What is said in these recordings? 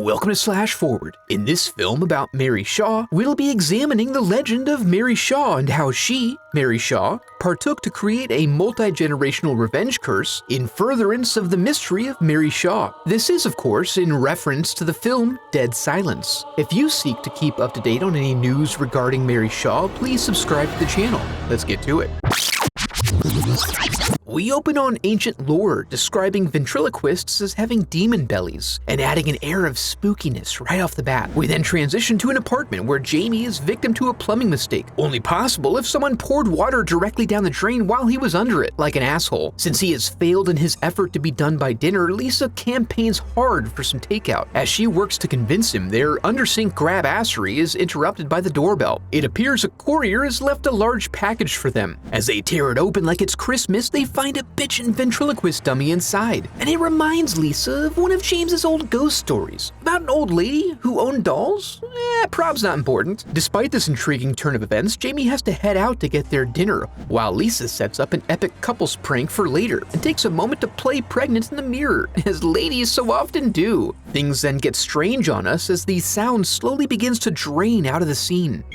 Welcome to Slash Forward. In this film about Mary Shaw, we'll be examining the legend of Mary Shaw and how she, Mary Shaw, partook to create a multi-generational revenge curse in furtherance of the mystery of Mary Shaw. This is, of course, in reference to the film Dead Silence. If you seek to keep up to date on any news regarding Mary Shaw, please subscribe to the channel. Let's get to it. We open on ancient lore describing ventriloquists as having demon bellies and adding an air of spookiness right off the bat. We then transition to an apartment where Jamie is victim to a plumbing mistake, only possible if someone poured water directly down the drain while he was under it, like an asshole. Since he has failed in his effort to be done by dinner, Lisa campaigns hard for some takeout. As she works to convince him, their under-sink grab-assery is interrupted by the doorbell. It appears a courier has left a large package for them. As they tear it open like it's Christmas, they find a bitchin' ventriloquist dummy inside, and it reminds Lisa of one of James's old ghost stories about an old lady who owned dolls. Prob's not important. Despite this intriguing turn of events, Jamie has to head out to get their dinner, while Lisa sets up an epic couples prank for later and takes a moment to play pregnant in the mirror, as ladies so often do. Things then get strange on us as the sound slowly begins to drain out of the scene.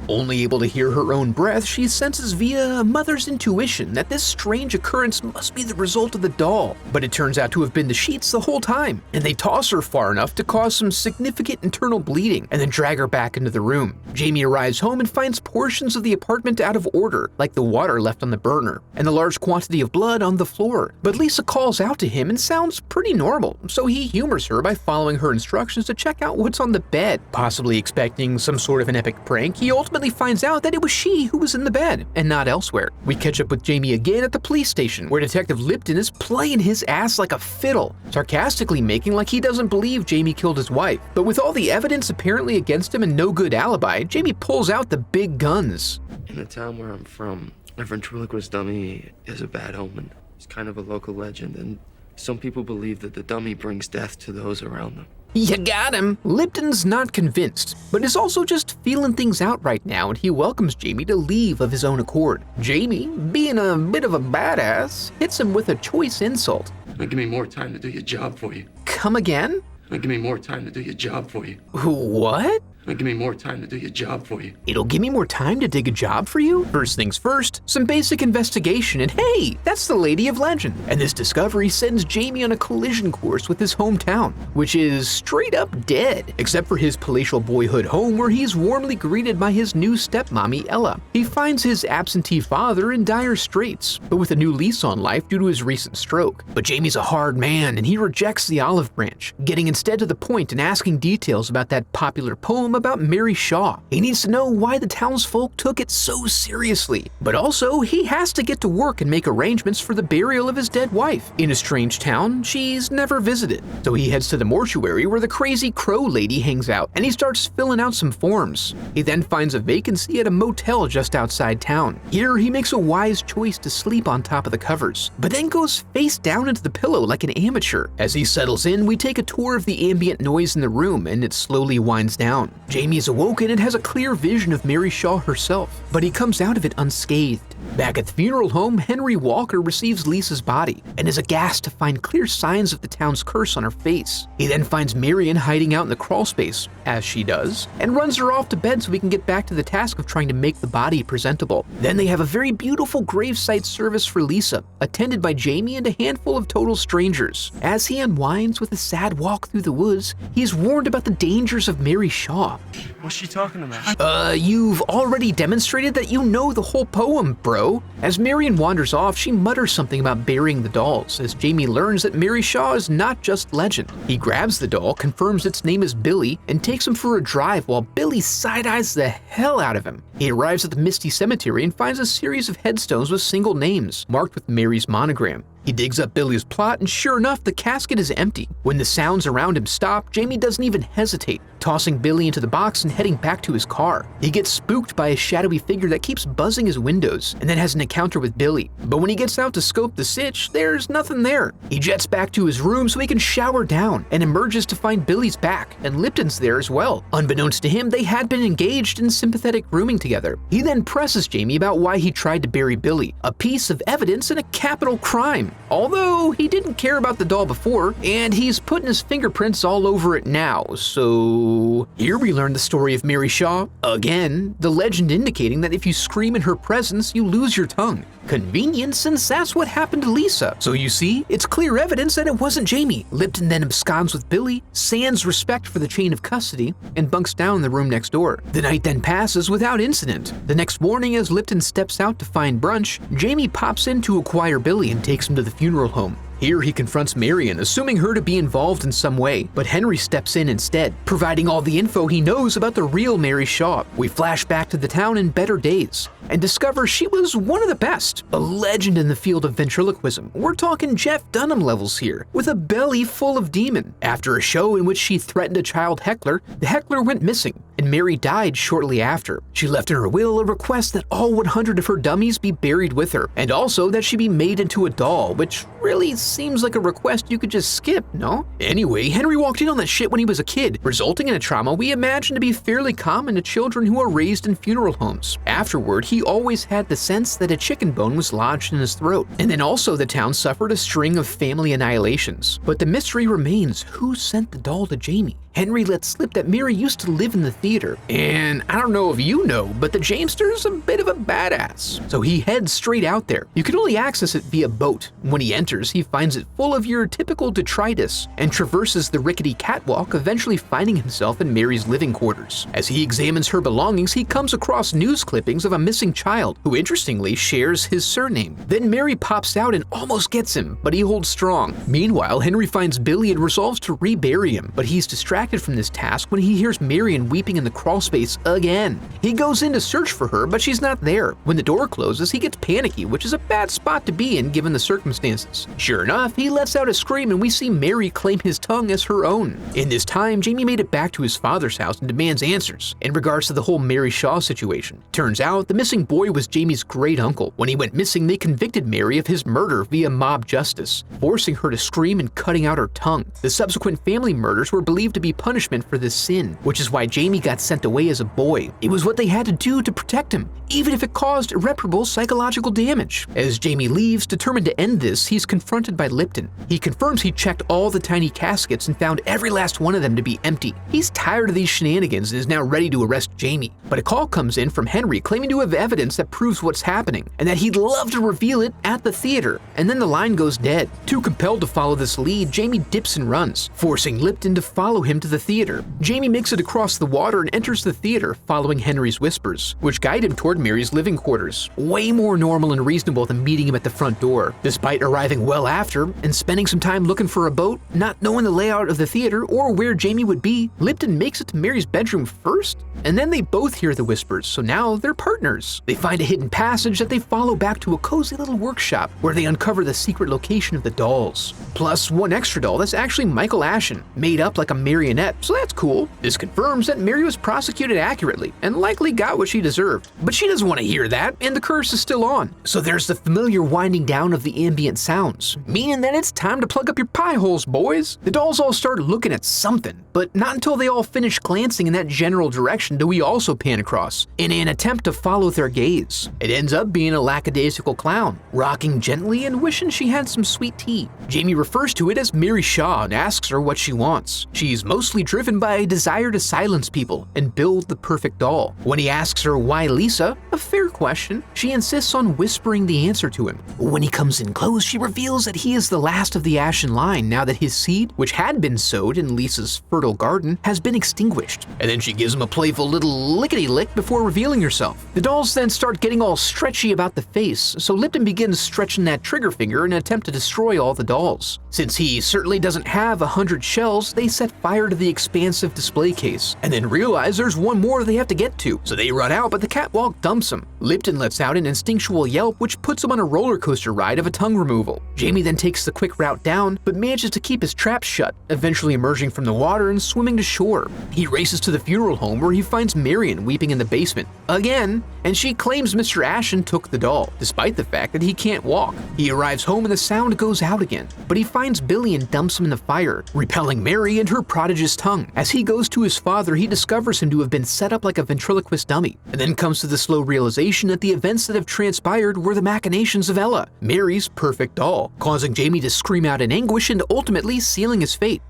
Only able to hear her own breath, she senses via a mother's intuition that this strange occurrence must be the result of the doll. But it turns out to have been the sheets the whole time, and they toss her far enough to cause some significant internal bleeding and then drag her back into the room. Jamie arrives home and finds portions of the apartment out of order, like the water left on the burner, and a large quantity of blood on the floor. But Lisa calls out to him and sounds pretty normal, so he humors her by following her instructions to check out what's on the bed. Possibly expecting some sort of an epic prank, he ultimately finds out that it was she who was in the bed and not elsewhere. We catch up with Jamie again at the police station, where Detective Lipton is playing his ass like a fiddle, sarcastically making like he doesn't believe Jamie killed his wife. But with all the evidence apparently against him and no good alibi, Jamie pulls out the big guns. In the town where I'm from, a ventriloquist dummy is a bad omen. It's kind of a local legend, and some people believe that the dummy brings death to those around them. You got him! Lipton's not convinced, but is also just feeling things out right now, and he welcomes Jamie to leave of his own accord. Jamie, being a bit of a badass, hits him with a choice insult. Give me more time to do your job for you. Come again? Give me more time to do your job for you. What? Give me more time to do your job for you. It'll give me more time to dig a job for you? First things first, some basic investigation, and hey, that's the Lady of Legend. And this discovery sends Jamie on a collision course with his hometown, which is straight up dead, except for his palatial boyhood home where he's warmly greeted by his new stepmommy, Ella. He finds his absentee father in dire straits, but with a new lease on life due to his recent stroke. But Jamie's a hard man, and he rejects the olive branch, getting instead to the point and asking details about that popular poem about Mary Shaw. He needs to know why the townsfolk took it so seriously. But also, he has to get to work and make arrangements for the burial of his dead wife. In a strange town she's never visited. So he heads to the mortuary where the crazy crow lady hangs out, and he starts filling out some forms. He then finds a vacancy at a motel just outside town. Here, he makes a wise choice to sleep on top of the covers, but then goes face down into the pillow like an amateur. As he settles in, we take a tour of the ambient noise in the room, and it slowly winds down. Jamie is awoken and has a clear vision of Mary Shaw herself, but he comes out of it unscathed. Back at the funeral home, Henry Walker receives Lisa's body and is aghast to find clear signs of the town's curse on her face. He then finds Marion hiding out in the crawlspace, as she does, and runs her off to bed so he can get back to the task of trying to make the body presentable. Then they have a very beautiful gravesite service for Lisa, attended by Jamie and a handful of total strangers. As he unwinds with a sad walk through the woods, he is warned about the dangers of Mary Shaw. What's she talking about? You've already demonstrated that you know the whole poem, bro. As Marion wanders off, she mutters something about burying the dolls, as Jamie learns that Mary Shaw is not just legend. He grabs the doll, confirms its name is Billy, and takes him for a drive while Billy side-eyes the hell out of him. He arrives at the Misty Cemetery and finds a series of headstones with single names, marked with Mary's monogram. He digs up Billy's plot, and sure enough, the casket is empty. When the sounds around him stop, Jamie doesn't even hesitate, tossing Billy into the box and heading back to his car. He gets spooked by a shadowy figure that keeps buzzing his windows, and then has an encounter with Billy. But when he gets out to scope the sitch, there's nothing there. He jets back to his room so he can shower down, and emerges to find Billy's back, and Lipton's there as well. Unbeknownst to him, they had been engaged in sympathetic grooming together. He then presses Jamie about why he tried to bury Billy, a piece of evidence in a capital crime. Although he didn't care about the doll before, and he's putting his fingerprints all over it now, so here we learn the story of Mary Shaw again, the legend indicating that if you scream in her presence, you lose your tongue. Convenient, since that's what happened to Lisa. So you see, it's clear evidence that it wasn't Jamie. Lipton then absconds with Billy, sans respect for the chain of custody, and bunks down in the room next door. The night then passes without incident. The next morning, as Lipton steps out to find brunch, Jamie pops in to acquire Billy and takes him to the funeral home. Here he confronts Marion, assuming her to be involved in some way, but Henry steps in instead, providing all the info he knows about the real Mary Shaw. We flash back to the town in better days, and discover she was one of the best, a legend in the field of ventriloquism. We're talking Jeff Dunham levels here, with a belly full of demon. After a show in which she threatened a child heckler, the heckler went missing, and Mary died shortly after. She left in her will a request that all 100 of her dummies be buried with her, and also that she be made into a doll, which really seems like a request you could just skip, no? Anyway, Henry walked in on that shit when he was a kid, resulting in a trauma we imagine to be fairly common to children who are raised in funeral homes. Afterward, he always had the sense that a chicken bone was lodged in his throat. And then also the town suffered a string of family annihilations. But the mystery remains, who sent the doll to Jamie? Henry let slip that Mary used to live in the theater. And I don't know if you know, but the Jamester's a bit of a badass. So he heads straight out there. You can only access it via boat. When he enters, he finds it full of your typical detritus and traverses the rickety catwalk, eventually finding himself in Mary's living quarters. As he examines her belongings, he comes across news clippings of a missing child who interestingly shares his surname. Then Mary pops out and almost gets him, but he holds strong. Meanwhile, Henry finds Billy and resolves to rebury him, but he's distracted from this task when he hears Marion weeping in the crawlspace again. He goes in to search for her, but she's not there. When the door closes, he gets panicky, which is a bad spot to be in given the circumstances. Sure enough, he lets out a scream and we see Mary claim his tongue as her own. In this time, Jamie made it back to his father's house and demands answers in regards to the whole Mary Shaw situation. Turns out, the missing boy was Jamie's great uncle. When he went missing, they convicted Mary of his murder via mob justice, forcing her to scream and cutting out her tongue. The subsequent family murders were believed to be punishment for this sin, which is why Jamie got sent away as a boy. It was what they had to do to protect him, even if it caused irreparable psychological damage. As Jamie leaves, determined to end this, he's confronted by Lipton. He confirms he checked all the tiny caskets and found every last one of them to be empty. He's tired of these shenanigans and is now ready to arrest Jamie. But a call comes in from Henry claiming to have evidence that proves what's happening, and that he'd love to reveal it at the theater. And then the line goes dead. Too compelled to follow this lead, Jamie dips and runs, forcing Lipton to follow him to the theater. Jamie makes it across the water and enters the theater, following Henry's whispers, which guide him toward Mary's living quarters. Way more normal and reasonable than meeting him at the front door. Despite arriving well after and spending some time looking for a boat, not knowing the layout of the theater or where Jamie would be, Lipton makes it to Mary's bedroom first, and then they both hear the whispers, so now they're partners. They find a hidden passage that they follow back to a cozy little workshop where they uncover the secret location of the dolls. Plus one extra doll that's actually Michael Ashen, made up like a marionette, so that's cool. This confirms that Mary was prosecuted accurately and likely got what she deserved. But she doesn't want to hear that, and the curse is still on. So there's the familiar winding down of the ambient sounds, meaning that it's time to plug up your pie holes, boys. The dolls all start looking at something, but not until they all finish glancing in that general direction do we also pan across, in an attempt to follow their gaze. It ends up being a lackadaisical clown, rocking gently and wishing she had some sweet tea. Jamie refers to it as Mary Shaw and asks her what she wants. She's mostly driven by a desire to silence people and build the perfect doll. When he asks her why Lisa, a fair question, she insists on whispering the answer to him. When he comes in close, she reveals that he is the last of the Ashen line now that his seed, which had been sowed in Lisa's fertile garden, has been extinguished. And then she gives him a playful little lickety-lick before revealing herself. The dolls then start getting all stretchy about the face, so Lipton begins stretching that trigger finger in an attempt to destroy all the dolls. Since he certainly doesn't have 100 shells, they set fire to the expansive display case, and then realize there's one more they have to get to, so they run out but the catwalk dumps him. Lipton lets out an instinctual yelp which puts him on a roller coaster ride of a tongue removal. Jamie then takes the quick route down, but manages to keep his traps shut, eventually emerging from the water and swimming to shore. He races to the funeral home where he finds Marion weeping in the basement, again, and she claims Mr. Ashen took the doll, despite the fact that he can't walk. He arrives home and the sound goes out again, but he finds Billy and dumps him in the fire, repelling Mary and her prodigious tongue. As he goes to his father, he discovers him to have been set up like a ventriloquist dummy, and then comes to the slow realization that the events that have transpired were the machinations of Ella, Mary's perfect doll, causing Jamie to scream out in anguish and ultimately sealing his fate.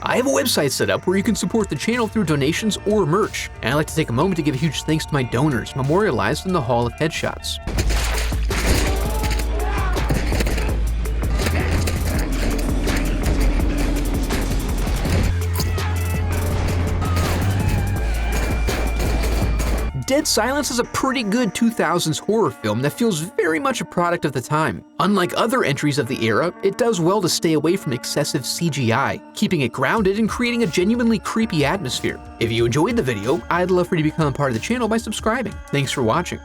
I have a website set up where you can support the channel through donations or merch, and I'd like to take a moment to give a huge thanks to my donors memorialized in the Hall of Headshots. Dead Silence is a pretty good 2000s horror film that feels very much a product of the time. Unlike other entries of the era, it does well to stay away from excessive CGI, keeping it grounded and creating a genuinely creepy atmosphere. If you enjoyed the video, I'd love for you to become a part of the channel by subscribing. Thanks for watching.